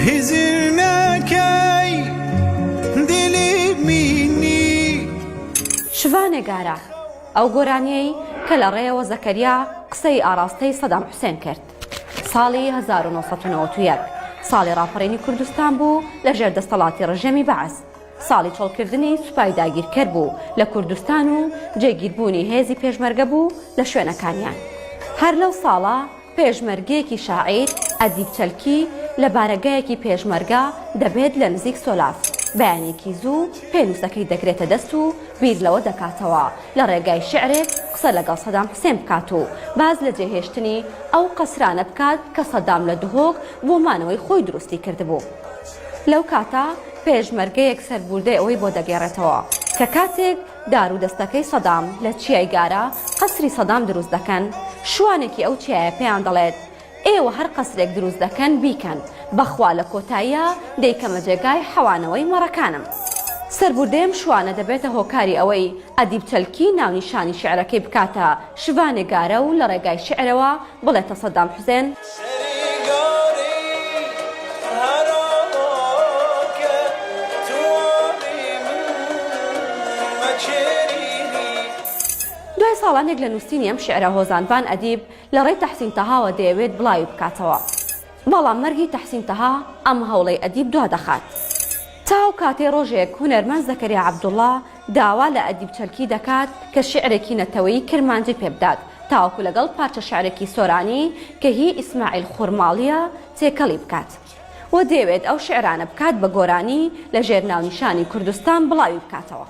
هزر ناکەی دلی مینی. شوانێگارە ئەو گۆرانیەی کە لە ڕێەوە زەکەریا قسەی ئاراستەی سەدام حوسێن کرد. ساڵی 1991 ساڵی ڕاپەڕینی کوردستان بوو لە ژێر دەسەڵاتی ڕژێمی بەعەز. ساڵی چۆڵکردنی سوپای داگیرکەر بوو لە کوردستان و جێگیربوونی هێزی پێشمەرگە بوو لە شوێنەکانیان. هەر لەو ساڵە پێشمەرگەیەکی شاعیر ئەدیب چەلکی لە بارەگایەکی پێشمەرگە دەبێت لە نزیک سۆلاف. بەیانێکی زوو پێنووسەکەی دەگرێتە دەست و بیر لەوە دەکاتەوە لە ڕێگای شعرێک قسە لەگەڵ سەدام حوسێن بکات و باز لە جێهێشتنی ئەو قەسرانە بکات کە سەدام لە دهۆک بۆ مانەوەی خۆی دروستی کردبوو. لەو کاتە پێشمەرگەیەک سەربوردەی ئەوەی بۆ دەگێڕێتەوە کە کاتێک دار و دەستەکەی سەدام لە چیای گارە قەسری سەدام دروست دەکەن، شوانێکی ئەو چیایە پێیان دەڵێت ئێوە هەر قەسرێک دروست دەکەن بیکەن، بەخوا لە کۆتاییە دەیکەمە جێگای حەوانەوەی مەڕەکانم. سەربوردەیەم شوانە دەبێتە هۆکاری ئەوەی ئەدیب چەلکی ناونیشانی شعرەکەی بکاتە شوانێگارە و لە ڕێگای شعرەوە بڵێتە سەدام حوسێن دوای ساڵانێک لە نووسینی ئەم شعرە هۆزانبان ئەدیب لە ڕێی تەحسین تەهاوە دەیەوێت بڵاوی بکاتەوە. بەڵام مەرگی تەحسین تەها ئەم هەوڵەی ئەدیب دوا دەخات. تاو کاتێ ڕۆژێک هونەرمەند زەکەریا عەبدوڵڵا داوا لە ئەدیب چەلکی دەکات کە شعرێکی نەتەوەیی کرمانجی پێبدات تاوەکو لەگەڵ پارچە شعرێکی سۆرانی کە هی ئیسماعیل خوڕماڵیە تێکەڵی بکات و دەیەوێت ئەو شعرانە بکات بە گۆرانی لە ژێر ناونیشانی کوردستان بڵاوی بکاتەوە.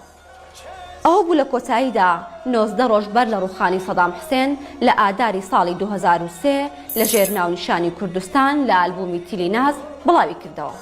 ئەو بوو لە کۆتاییدا 19 ڕۆژ بەر لە ڕووخانی سەدام حوسێن لە ئاداری ساڵی 2003 لە ژێر ناونیشانی کوردستان لە ئالبومی تیلیناز بڵاوی کردەوە.